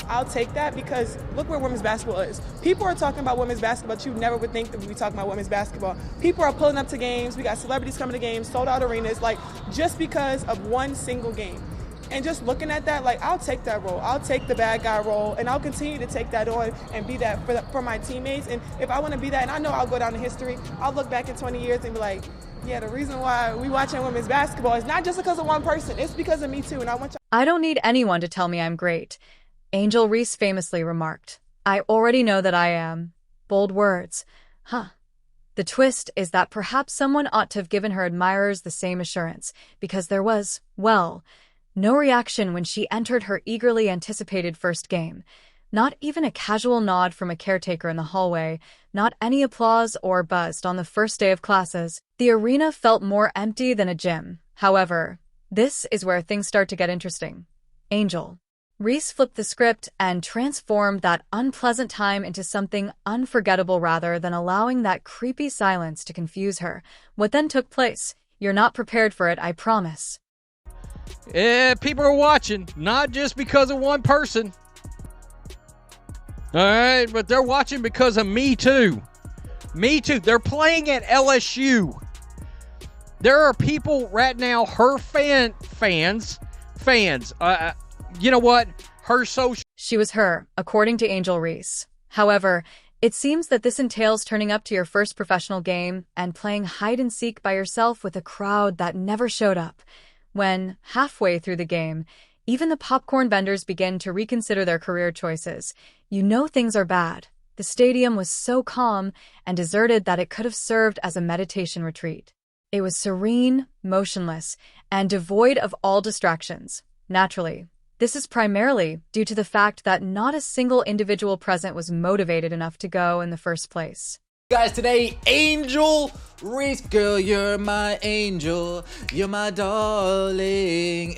I'll take that because look where women's basketball is. People are talking about women's basketball, but you never would think that we'd be talking about women's basketball. People are pulling up to games. We got celebrities coming to games, sold out arenas, like just because of one single game. And just looking at that, like, I'll take that role. I'll take the bad guy role, and I'll continue to take that on and be that for my teammates. And if I want to be that, and I know I'll go down in history, I'll look back in 20 years and be like, yeah, the reason why we watching women's basketball is not just because of one person. It's because of me, too. And I don't need anyone to tell me I'm great. Angel Reese famously remarked, I already know that I am. Bold words. Huh. The twist is that perhaps someone ought to have given her admirers the same assurance, because there was, well, no reaction when she entered her eagerly anticipated first game. Not even a casual nod from a caretaker in the hallway, not any applause or buzz on the first day of classes. The arena felt more empty than a gym. However, this is where things start to get interesting. Angel Reese flipped the script and transformed that unpleasant time into something unforgettable rather than allowing that creepy silence to confuse her. What then took place? You're not prepared for it, I promise. Yeah, people are watching, not just because of one person. All right, but they're watching because of me too. Me too. They're playing at LSU. There are people right now, her fans. You know what? Her social. She was her, according to Angel Reese. However, it seems that this entails turning up to your first professional game and playing hide-and-seek by yourself with a crowd that never showed up. When, halfway through the game, even the popcorn vendors begin to reconsider their career choices, you know things are bad. The stadium was so calm and deserted that it could have served as a meditation retreat. It was serene, motionless, and devoid of all distractions. Naturally, this is primarily due to the fact that not a single individual present was motivated enough to go in the first place. Guys, today, Angel Reese, girl, you're my angel, you're my darling.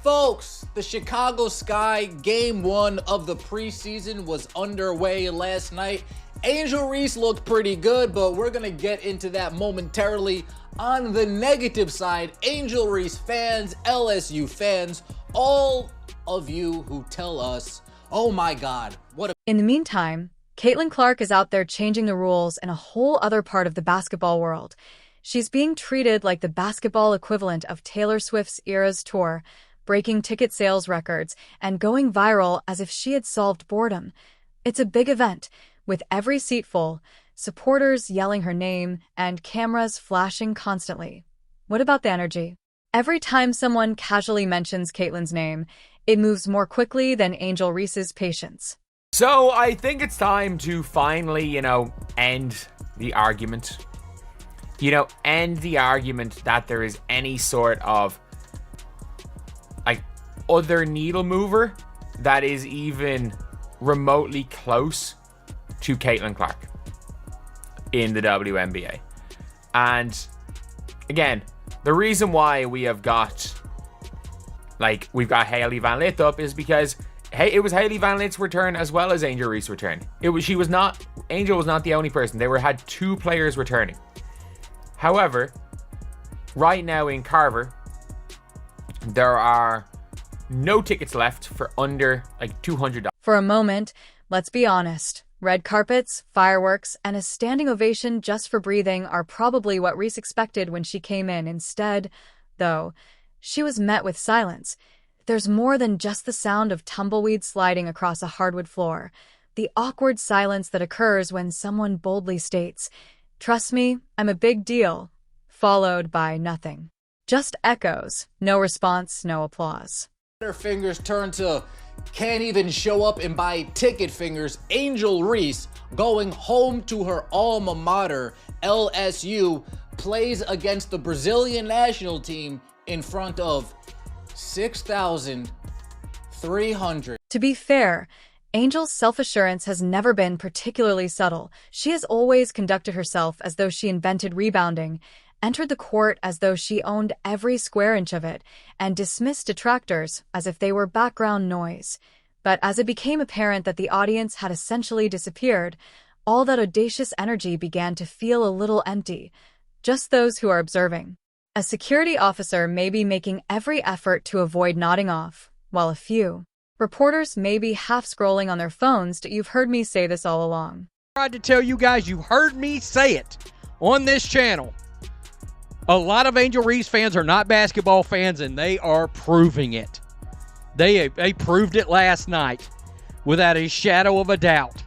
Folks, the Chicago Sky Game 1 of the preseason was underway last night. Angel Reese looked pretty good, but we're gonna get into that momentarily. On the negative side, Angel Reese fans, LSU fans, all of you who tell us, oh my God, what a... In the meantime, Caitlin Clark is out there changing the rules in a whole other part of the basketball world. She's being treated like the basketball equivalent of Taylor Swift's Eras Tour, breaking ticket sales records and going viral as if she had solved boredom. It's a big event, with every seat full, supporters yelling her name, and cameras flashing constantly. What about the energy? Every time someone casually mentions Caitlin's name, it moves more quickly than Angel Reese's patience. So I think it's time to finally, end the argument. End the argument that there is any sort of, other needle mover that is even remotely close to Caitlin Clark in the WNBA. And again, the reason why we have got, we've got Hailey Van Lith up is because it was Hailey Van Lith's return as well as Angel Reese's return. Angel was not the only person. They had two players returning. However, right now in Carver, there are no tickets left for under $200. For a moment, let's be honest. Red carpets, fireworks, and a standing ovation just for breathing are probably what Reese expected when she came in. Instead, though, she was met with silence. There's more than just the sound of tumbleweed sliding across a hardwood floor. The awkward silence that occurs when someone boldly states, "Trust me, I'm a big deal," followed by nothing. Just echoes, no response, no applause. Her fingers turn to can't even show up and buy ticket fingers. Angel Reese, going home to her alma mater, LSU, plays against the Brazilian national team in front of 6,300. To be fair, Angel's self-assurance has never been particularly subtle. She has always conducted herself as though she invented rebounding, entered the court as though she owned every square inch of it, and dismissed detractors as if they were background noise. But as it became apparent that the audience had essentially disappeared, all that audacious energy began to feel a little empty. Just those who are observing. A security officer may be making every effort to avoid nodding off, while a few Reporters may be half scrolling on their phones, but you've heard me say this all along. I tried to tell you guys, you heard me say it on this channel. A lot of Angel Reese fans are not basketball fans, and they are proving it. They proved it last night without a shadow of a doubt.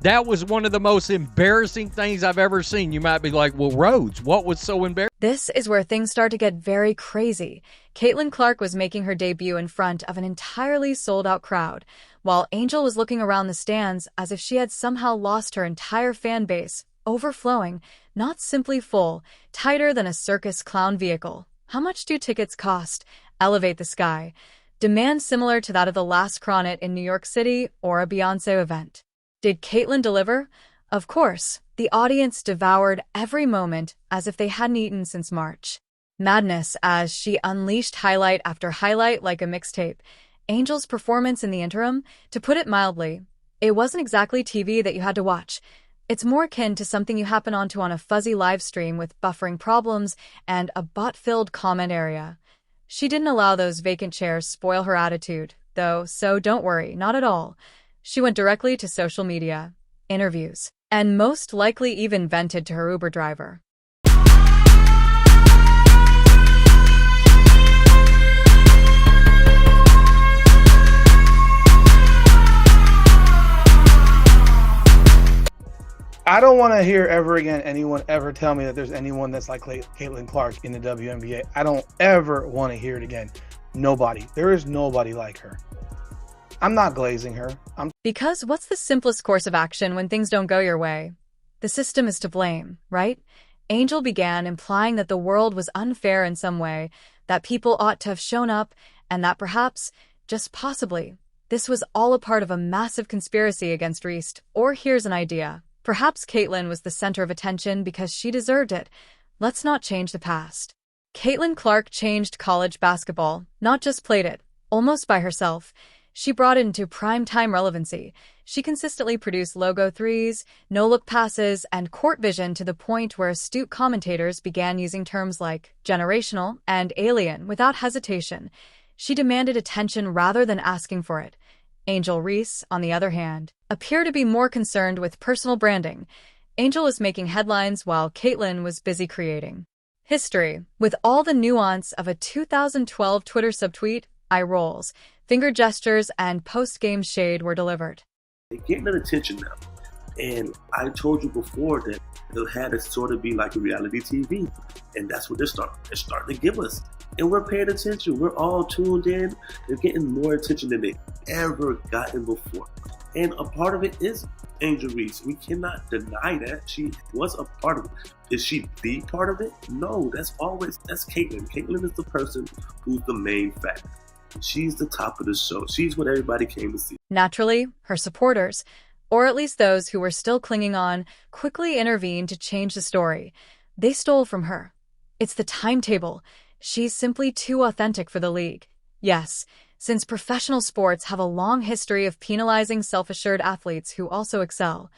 That was one of the most embarrassing things I've ever seen. You might be like, well, Rhodes, what was so embarrassing? This is where things start to get very crazy. Caitlin Clark was making her debut in front of an entirely sold-out crowd, while Angel was looking around the stands as if she had somehow lost her entire fan base, overflowing, not simply full, tighter than a circus clown vehicle. How much do tickets cost? Elevate the sky. Demand similar to that of the last Chronet in New York City or a Beyoncé event. Did Caitlin deliver? Of course. The audience devoured every moment as if they hadn't eaten since March. Madness as she unleashed highlight after highlight like a mixtape. Angel's performance in the interim, to put it mildly, it wasn't exactly TV that you had to watch. It's more akin to something you happen onto on a fuzzy live stream with buffering problems and a bot-filled comment area. She didn't allow those vacant chairs spoil her attitude, though, so don't worry, not at all. She went directly to social media, interviews, and most likely even vented to her Uber driver. I don't want to hear ever again anyone ever tell me that there's anyone that's like Caitlin Clark in the WNBA. I don't ever want to hear it again. Nobody. There is nobody like her. I'm not glazing her. Because what's the simplest course of action when things don't go your way? The system is to blame, right? Angel began implying that the world was unfair in some way, that people ought to have shown up, and that perhaps, just possibly, this was all a part of a massive conspiracy against Reese. Or here's an idea. Perhaps Caitlin was the center of attention because she deserved it. Let's not change the past. Caitlin Clark changed college basketball, not just played it, almost by herself. She brought it into prime-time relevancy. She consistently produced logo threes, no-look passes, and court vision to the point where astute commentators began using terms like generational and alien without hesitation. She demanded attention rather than asking for it. Angel Reese, on the other hand, appeared to be more concerned with personal branding. Angel was making headlines while Caitlin was busy creating history. With all the nuance of a 2012 Twitter subtweet, eye rolls, finger gestures, and post-game shade were delivered. They're getting that attention now. And I told you before that they'll have to sort of be like a reality TV. And that's what they're starting to give us. And we're paying attention. We're all tuned in. They're getting more attention than they've ever gotten before. And a part of it is Angel Reese. We cannot deny that. She was a part of it. Is she the part of it? No, that's Caitlin. Caitlin is the person who's the main factor. She's the top of the show. She's what everybody came to see. Naturally, her supporters, or at least those who were still clinging on, quickly intervened to change the story. They stole from her. It's the timetable. She's simply too authentic for the league. Yes, since professional sports have a long history of penalizing self-assured athletes who also excel,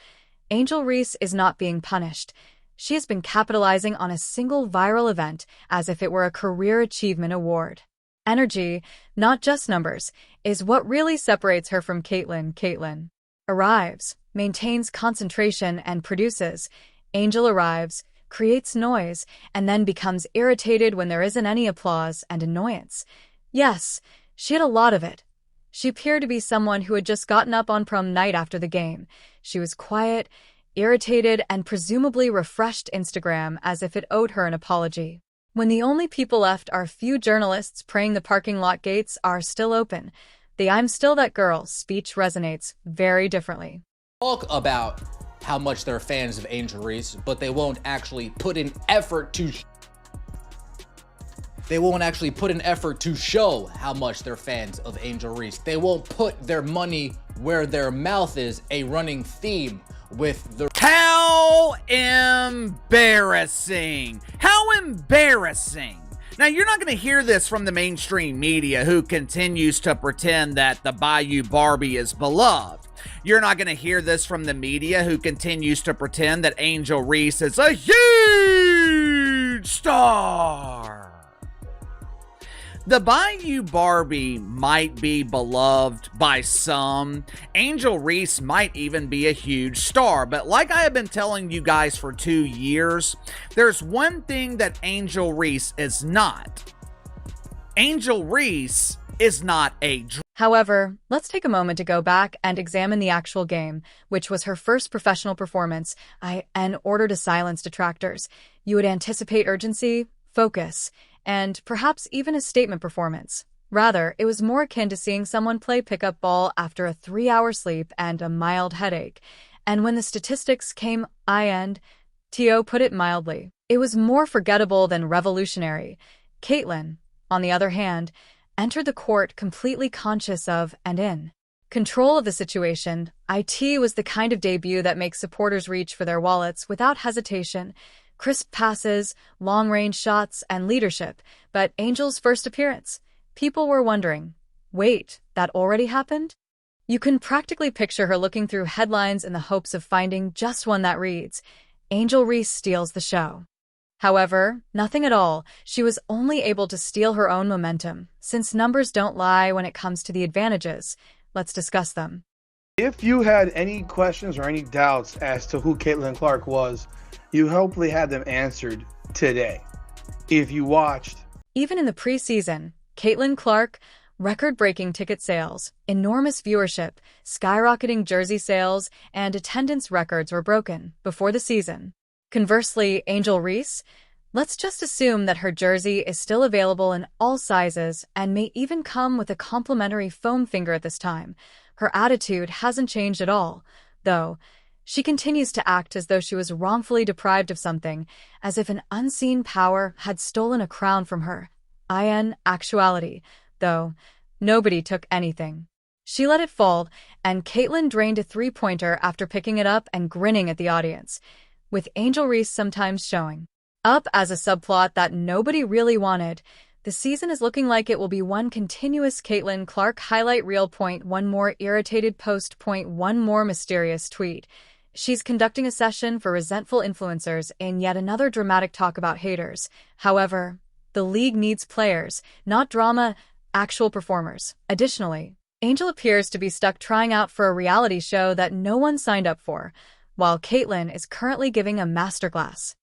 Angel Reese is not being punished. She has been capitalizing on a single viral event as if it were a career achievement award. Energy, not just numbers, is what really separates her from Caitlin. Caitlin arrives, maintains concentration, and produces. Angel arrives, creates noise, and then becomes irritated when there isn't any applause and annoyance. Yes, she had a lot of it. She appeared to be someone who had just gotten up on prom night after the game. She was quiet, irritated, and presumably refreshed Instagram as if it owed her an apology. When the only people left are a few journalists praying the parking lot gates are still open, the "I'm still that girl" speech resonates very differently. Talk about how much they're fans of Angel Reese, but they won't actually put in effort to show how much they're fans of Angel Reese. They won't put their money where their mouth is, a running theme with the... How embarrassing! How embarrassing! Now, you're not going to hear this from the mainstream media who continues to pretend that the Bayou Barbie is beloved. You're not going to hear this from the media who continues to pretend that Angel Reese is a huge star. The Bayou Barbie might be beloved by some. Angel Reese might even be a huge star. But like I have been telling you guys for 2 years, there's one thing that Angel Reese is not. Angel Reese is not a However, let's take a moment to go back and examine the actual game, which was her first professional performance. In order to silence detractors, you would anticipate urgency, focus, and perhaps even a statement performance. Rather, it was more akin to seeing someone play pickup ball after a 3-hour sleep and a mild headache. And when the statistics came, T.O. put it mildly, it was more forgettable than revolutionary. Caitlyn, on the other hand, entered the court completely conscious of and in control of the situation. It was the kind of debut that makes supporters reach for their wallets without hesitation. Crisp passes, long-range shots, and leadership. But Angel's first appearance, people were wondering, wait, that already happened? You can practically picture her looking through headlines in the hopes of finding just one that reads, Angel Reese steals the show. However, nothing at all. She was only able to steal her own momentum, since numbers don't lie when it comes to the advantages. Let's discuss them. If you had any questions or any doubts as to who Caitlin Clark was, you hopefully had them answered today. If you watched. Even in the preseason, Caitlin Clark, record-breaking ticket sales, enormous viewership, skyrocketing jersey sales, and attendance records were broken before the season. Conversely, Angel Reese, let's just assume that her jersey is still available in all sizes and may even come with a complimentary foam finger at this time. Her attitude hasn't changed at all, though. She continues to act as though she was wrongfully deprived of something, as if an unseen power had stolen a crown from her. In actuality, though, nobody took anything. She let it fall, and Caitlyn drained a three-pointer after picking it up and grinning at the audience, with Angel Reese sometimes showing up as a subplot that nobody really wanted. The season is looking like it will be one continuous Caitlin Clark highlight reel. One more irritated post. One more mysterious tweet. She's conducting a session for resentful influencers in yet another dramatic talk about haters. However, the league needs players, not drama, actual performers. Additionally, Angel appears to be stuck trying out for a reality show that no one signed up for, while Caitlyn is currently giving a masterclass